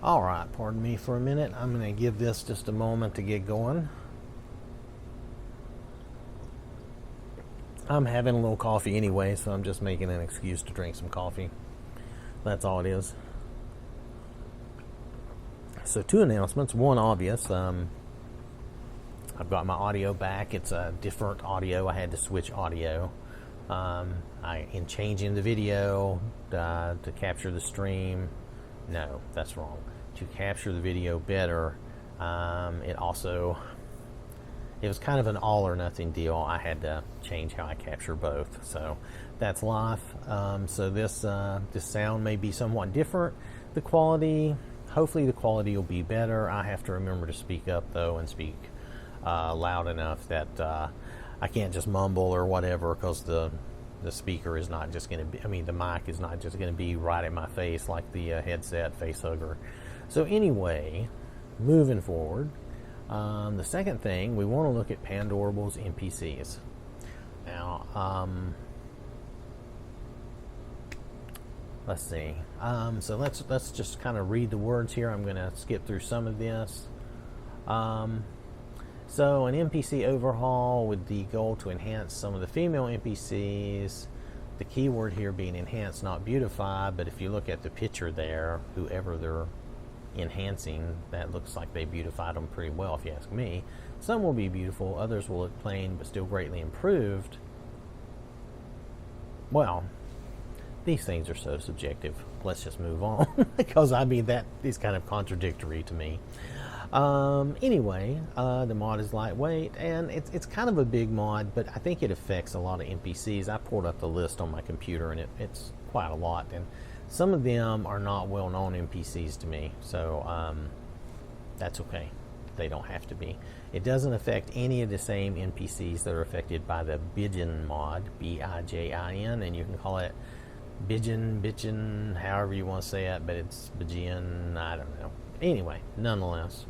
Alright, pardon me for a minute. I'm going to give this just a moment to get going. I'm having a little coffee anyway, so I'm just making an excuse to drink some coffee. That's all it is. So 2 announcements. One obvious. I've got my audio back. It's a different audio. I had to switch audio. In changing the video to capture the stream. No, that's wrong. To capture the video better, it was kind of an all or nothing deal. I had to change how I capture both. So that's life. So this sound may be somewhat different. The quality, hopefully the quality will be better. I have to remember to speak up though, and speak loud enough that I can't just mumble or whatever, because the speaker is not just going to be, the mic is not just going to be right at my face like the headset face hugger. So anyway, moving forward, the second thing, we want to look at Pandorable's NPCs. Now, let's see. So let's just kind of read the words here. I'm going to skip through some of this. So an NPC overhaul with the goal to enhance some of the female NPCs. The key word here being enhance, not beautify, but if you look at the picture there, whoever they're enhancing, that looks like they beautified them pretty well if you ask me. Some will be beautiful, others will look plain but still greatly improved. Well, these things are so subjective. Let's just move on because that is kind of contradictory to me. Anyway, the mod is lightweight, and it's kind of a big mod, but I think it affects a lot of NPCs. I pulled up the list on my computer, and it's quite a lot, and some of them are not well-known NPCs to me, so that's okay. They don't have to be. It doesn't affect any of the same NPCs that are affected by the Bijin mod, B-I-J-I-N, and you can call it Bijin, however you want to say it, but it's Bijin, I don't know. Anyway, nonetheless.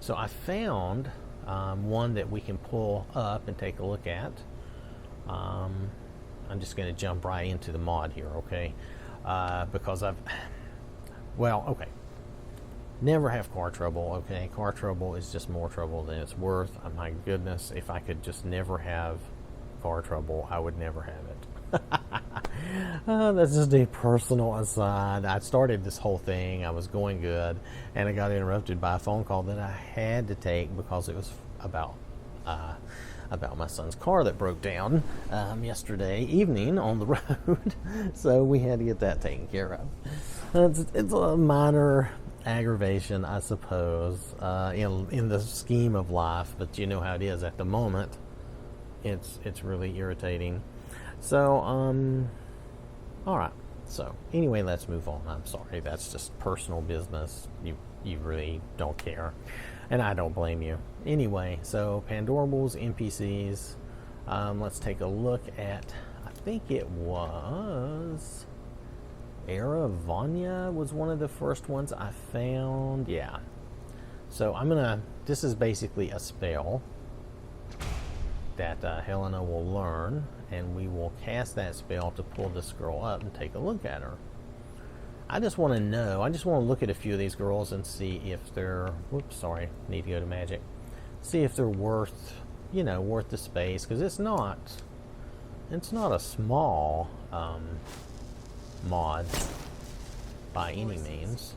So I found one that we can pull up and take a look at. I'm just going to jump right into the mod here, okay? Because okay. Never have car trouble, okay? Car trouble is just more trouble than it's worth. Oh, my goodness, if I could just never have car trouble, I would never have it. That's just a personal aside. I started this whole thing, I was going good, and I got interrupted by a phone call that I had to take because it was about my son's car that broke down yesterday evening on the road. So we had to get that taken care of. It's a minor aggravation, I suppose, in the scheme of life, but you know how it is at the moment. It's really irritating. So, all right. So, anyway, let's move on. I'm sorry. That's just personal business. You really don't care. And I don't blame you. Anyway, so Pandorable's NPCs. Let's take a look at, I think it was Aravanya was one of the first ones I found. Yeah. So, this is basically a spell that Helena will learn, and we will cast that spell to pull this girl up and take a look at her. I just want to look at a few of these girls and see if they're, need to go to magic. See if they're worth the space, because it's not a small mod by any means.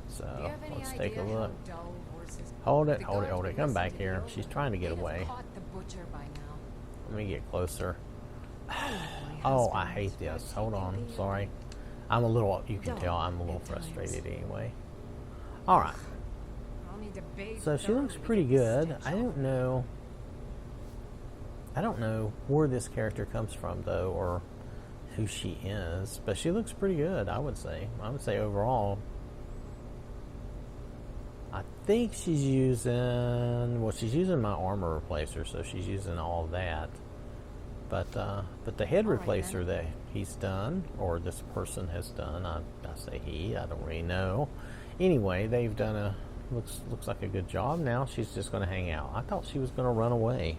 So, let's take a look. Hold it. Come back here. She's trying to get away. Let me get closer. Oh, I hate this. Hold on. Sorry. You can tell I'm a little frustrated anyway. Alright. So she looks pretty good. I don't know where this character comes from, though, or who she is. But she looks pretty good, I would say. I would say overall. I think she's using my armor replacer, so she's using all that. But the head replacer that he's done, or this person has done, I say he, I don't really know. Anyway, they've done looks like a good job. Now she's just going to hang out. I thought she was going to run away.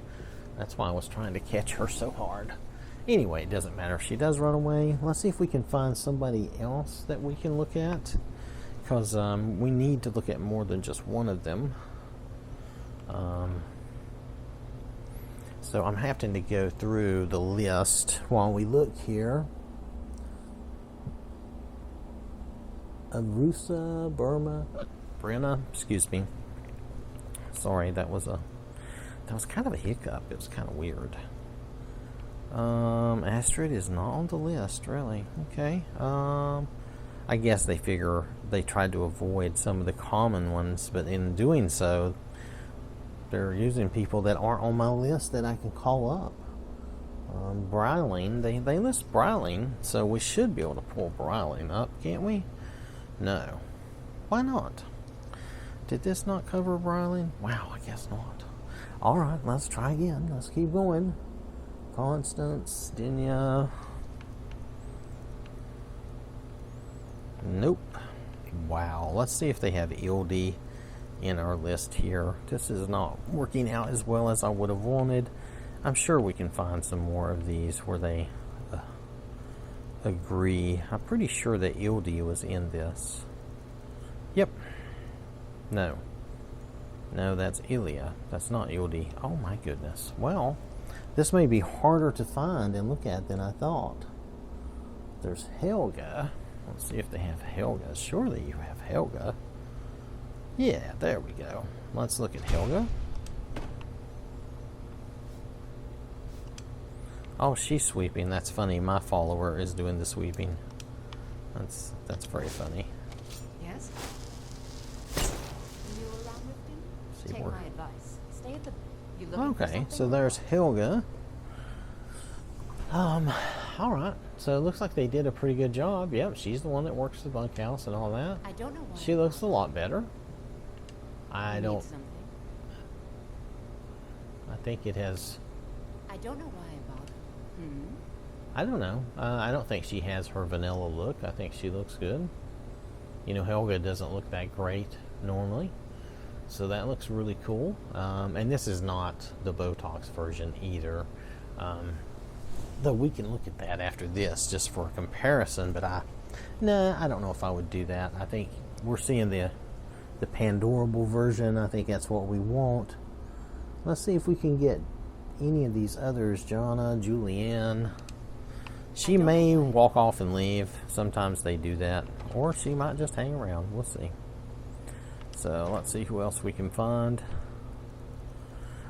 That's why I was trying to catch her so hard. Anyway, it doesn't matter if she does run away. Let's see if we can find somebody else that we can look at. because we need to look at more than just one of them. So I'm having to go through the list while we look here. Arusa, Burma, Brenna, excuse me. Sorry, that was kind of a hiccup. It was kind of weird. Astrid is not on the list, really. Okay. I guess they figure they tried to avoid some of the common ones, but in doing so, they're using people that aren't on my list that I can call up. Bryling, they list Bryling, so we should be able to pull Bryling up, can't we? No. Why not? Did this not cover Bryling? Wow, I guess not. Alright, let's try again. Let's keep going. Constance, Dinya. Nope. Wow. Let's see if they have Ildi in our list here. This is not working out as well as I would have wanted. I'm sure we can find some more of these where they agree. I'm pretty sure that Ildi was in this. Yep. No. No, that's Ilya. That's not Ildi. Oh my goodness. Well, this may be harder to find and look at than I thought. There's Helga. Let's see if they have Helga. Surely you have Helga. Yeah, there we go. Let's look at Helga. Oh, she's sweeping. That's funny. My follower is doing the sweeping. That's very funny. Yes? You around with him? Take my advice. Stay at the... You okay, so there's Helga. Alright. So it looks like they did a pretty good job. Yep, she's the one that works the bunkhouse and all that. I don't know why. She looks a lot better. I think it has... I don't know why I bother. I don't know. I don't think she has her vanilla look. I think she looks good. You know, Helga doesn't look that great normally. So that looks really cool. And this is not the Botox version either. Though we can look at that after this just for a comparison. But I don't know if I would do that. I think we're seeing the Pandorable version. I think that's what we want. Let's see if we can get any of these others. Jonna, Julianne. She may walk off and leave. Sometimes they do that. Or she might just hang around. We'll see. So let's see who else we can find.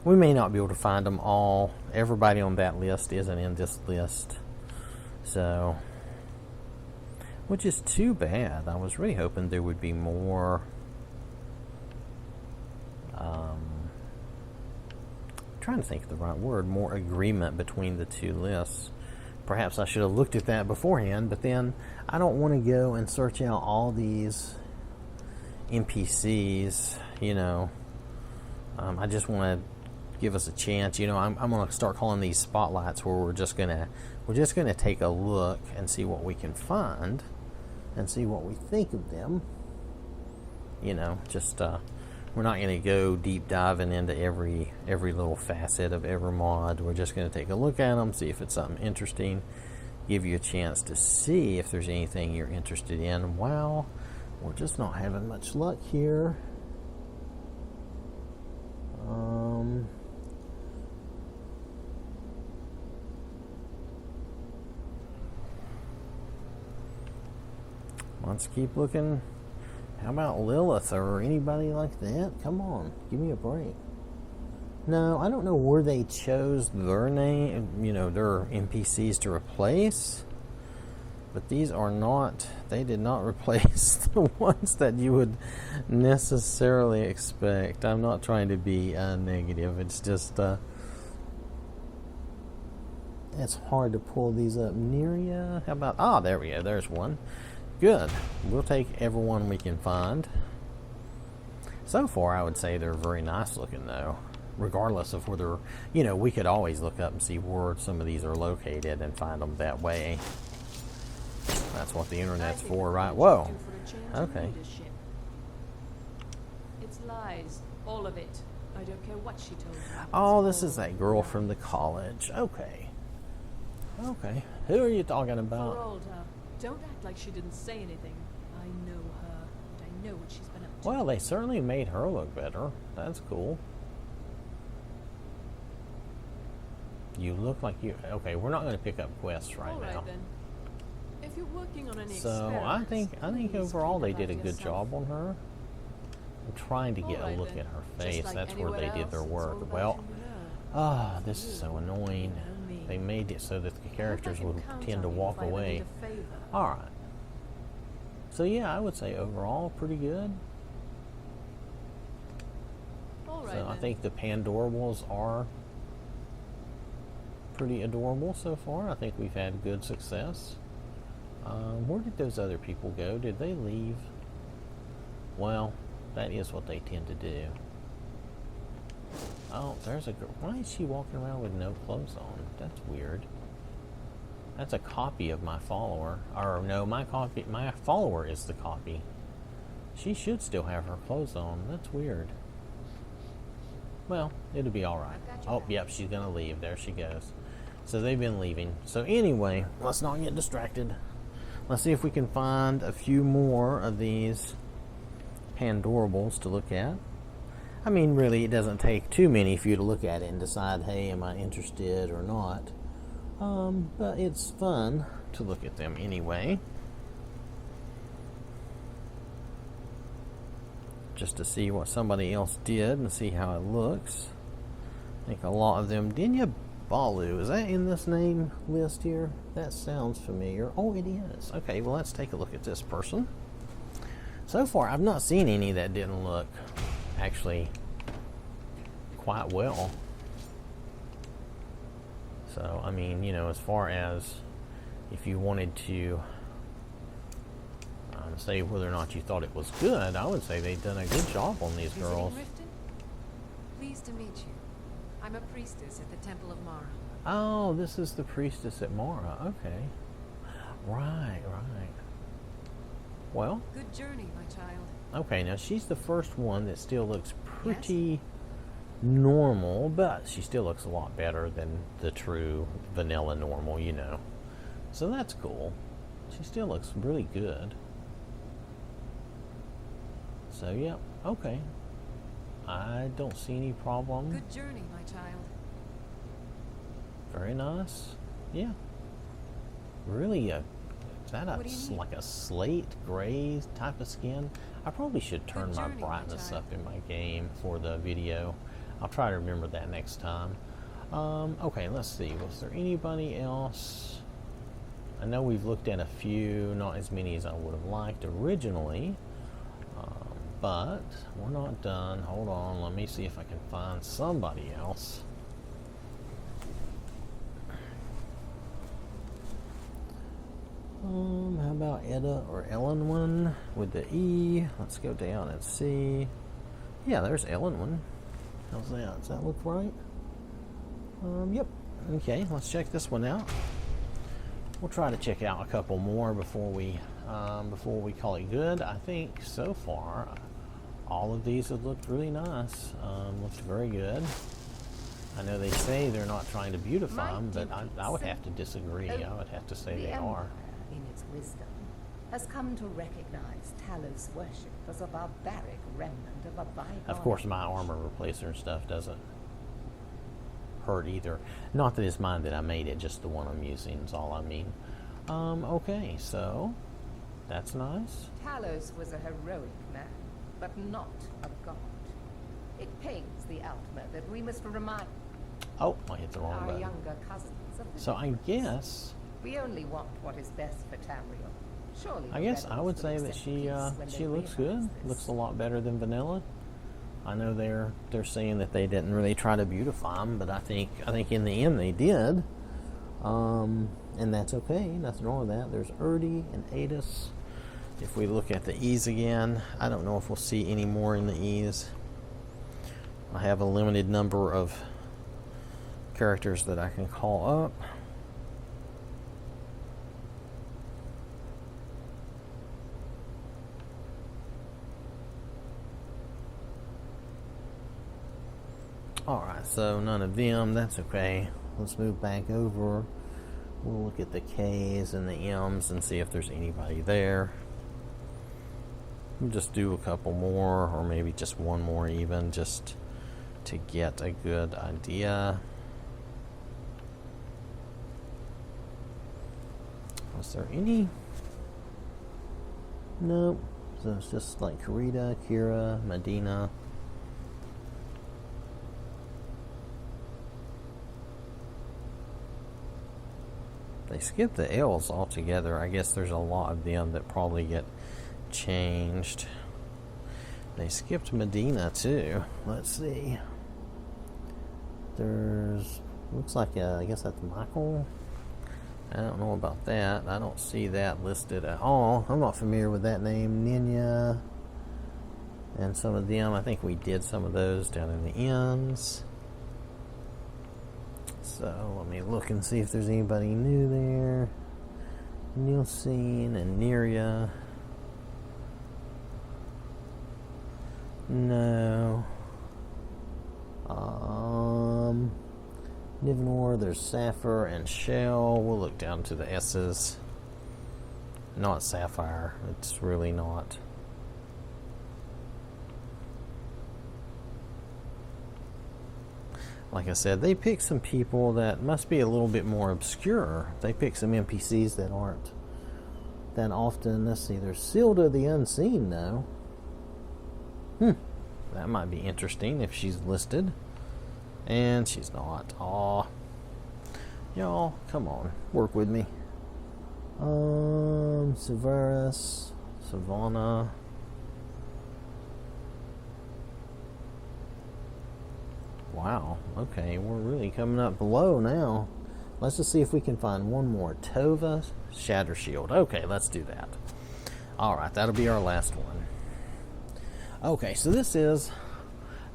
We may not be able to find them all. Everybody on that list isn't in this list. So, which is too bad. I was really hoping there would be more... trying to think of the right word, more agreement between the two lists. Perhaps I should have looked at that beforehand, but then I don't want to go and search out all these NPCs, you know. I just want to give us a chance, you know. I'm going to start calling these spotlights where we're just gonna take a look and see what we can find and see what we think of them. You know, just we're not going to go deep diving into every little facet of every mod. We're just going to take a look at them, see if it's something interesting, give you a chance to see if there's anything you're interested in. Wow, we're just not having much luck here. Let's keep looking. How about Lilith or anybody like that? Come on, give me a break. No, I don't know where they chose their name, you know, their NPCs to replace. But these are not, they did not replace the ones that you would necessarily expect. I'm not trying to be negative. It's just, it's hard to pull these up near you. How about, there we go. There's one. Good. We'll take everyone we can find. So far, I would say they're very nice looking, though. Regardless of whether, you know, we could always look up and see where some of these are located and find them that way. That's what the internet's for, right? Whoa. Okay. It's lies, all of it. I don't care what she told me. Oh, this is that girl from the college. Okay. Okay. Who are you talking about? Poor old her. Don't act like she didn't say anything. I know her, and know what she's been up to. Well, they certainly made her look better. That's cool. You look like you... Okay, we're not going to pick up quests right All right, now. then. If you're working on any So I think experiments, overall they please keep did a it good yourself. job on her. I'm trying to get All right, a look then. at her Just face. like That's where they anywhere did their else, it's work. all about Well, who you know. this is so annoying. You know me. They made it so that the I hope I characters can would count tend on to you walk if I ever away. need a favor. Alright. So yeah, I would say overall pretty good. All right, So I then. think the Pandorables are pretty adorable so far. I think we've had good success. Where did those other people go? Did they leave? Well, that is what they tend to do. Oh, there's a girl. Why is she walking around with no clothes on? That's weird. That's a copy of my follower. Or no, my follower is the copy. She should still have her clothes on. That's weird. Well, it'll be alright. Oh, yep, she's gonna leave. There she goes. So they've been leaving. So anyway, let's not get distracted. Let's see if we can find a few more of these Pandorables to look at. I mean, really, it doesn't take too many for you to look at it and decide, hey, am I interested or not? But it's fun to look at them anyway. Just to see what somebody else did and see how it looks. I think a lot of them... Balu, is that in this name list here? That sounds familiar. Oh, it is. Okay, well, let's take a look at this person. So far, I've not seen any that didn't look actually quite well. So, I mean, you know, as far as if you wanted to say whether or not you thought it was good, I would say they've done a good job on these girls. Pleased to meet you. I'm a priestess at the Temple of Mara. Oh, this is the priestess at Mara. Okay. Right. Well. Good journey, my child. Okay, now she's the first one that still looks pretty normal, but she still looks a lot better than the true vanilla normal, you know. So that's cool. She still looks really good. So, yeah, okay. I don't see any problem. Good journey, my child. Very nice. Yeah. Really, is that like a slate gray type of skin? I probably should turn my brightness up in my game for the video. I'll try to remember that next time. Okay, let's see. Was there anybody else? I know we've looked at a few, not as many as I would have liked originally. But we're not done. Hold on, let me see if I can find somebody else. How about Edda or Ellen one with the E? Let's go down and see. Yeah, there's Ellen one. How's that? Does that look right? Yep. Okay, let's check this one out. We'll try to check out a couple more before we call it good. I think so far all of these have looked really nice. Looked very good. I know they say they're not trying to beautify them, but I would have to disagree. I would have to say they are. In its wisdom, has come to recognize Talos worship as a barbaric remnant of a bygone. Of course, my armor replacer and stuff doesn't hurt either. Not that it's mine that I made it, just the one I'm using is all I mean. Okay, so that's nice. Talos was a heroic man, but not a god. It pains the Altmer that we must remind Oh, I hit the wrong our button. younger cousins of the So I difference. guess We only want what is best for Tamriel. Surely I the guess I rebels would will say that accept she peace when she they looks realize good. this. Looks a lot better than vanilla. I know they're saying that they didn't really try to beautify them, but I think in the end they did. And that's okay. Nothing wrong with that. There's Erdi and Adis. If we look at the E's again, I don't know if we'll see any more in the E's. I have a limited number of characters that I can call up. Alright, so none of them, that's okay. Let's move back over. We'll look at the K's and the M's and see if there's anybody there. I'll just do a couple more, or maybe just one more even, just to get a good idea. Was there any? Nope. So it's just like Karita, Kira, Medina. They skip the L's altogether. I guess there's a lot of them that probably get changed. They skipped Medina too. Let's see. There's, looks like, I guess that's Michael. I don't know about that. I don't see that listed at all. I'm not familiar with that name. Ninya. And some of them, I think we did some of those down in the ends. So let me look and see if there's anybody new there. Nilsine and Neria. No. Nivenor, there's Sapphire and Shell. We'll look down to the S's. Not Sapphire. It's really not. Like I said, they pick some people that must be a little bit more obscure. They pick some NPCs that aren't that often. Let's see, there's Silda the Unseen, though. That might be interesting if she's listed. And she's not. Aw. Y'all, come on. Work with me. Severus, Savannah. Wow. Okay, we're really coming up below now. Let's just see if we can find one more. Tova, Shatter Shield. Okay, let's do that. Alright, that'll be our last one. Okay, so this is...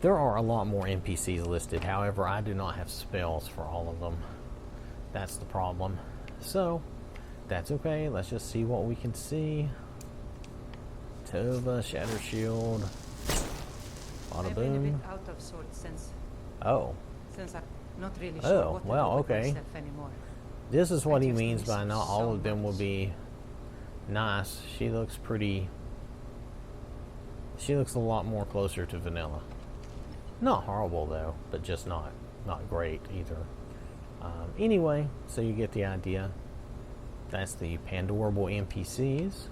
There are a lot more NPCs listed. However, I do not have spells for all of them. That's the problem. So, that's okay. Let's just see what we can see. Tova, Shatter Shield. Bada I've been a bit boom. out of sorts since Oh. I'm not really sure what to well, do with okay. myself anymore. This is what I he just means miss by not all so of them will much. be nice. She looks pretty... She looks a lot more closer to vanilla. Not horrible though, but just not great either. Anyway, so you get the idea. That's the Pandorable NPCs.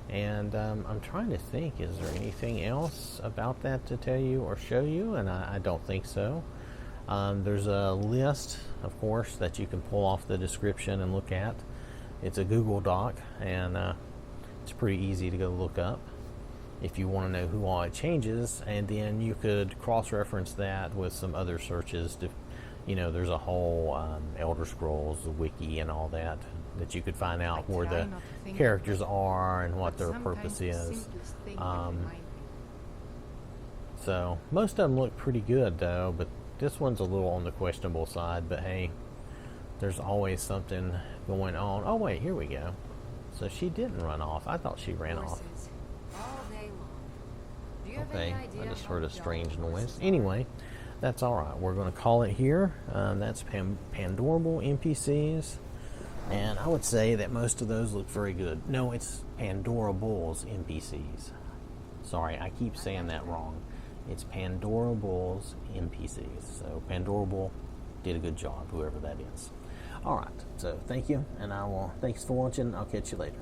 And I'm trying to think, is there anything else about that to tell you or show you? And I don't think so. There's a list, of course, that you can pull off the description and look at. It's a Google Doc, and it's pretty easy to go look up if you want to know who all it changes. And then you could cross-reference that with some other searches. To, you know, there's a whole Elder Scrolls, the wiki, and all that you could find out where the characters are and what their purpose is. So most of them look pretty good though, but this one's a little on the questionable side. But hey, there's always something going on. Oh wait, here we go. So she didn't run off. I thought she ran off. All day long. Do you have Okay, any idea I just how heard a dull strange noise. horses are? Anyway, that's alright. We're going to call it here. That's Pandorable NPCs. And I would say that most of those look very good. No, it's Pandorable's NPCs. Sorry, I keep saying that wrong. It's Pandorable's NPCs. So Pandorable did a good job, whoever that is. Alright, so thank you, and thanks for watching. I'll catch you later.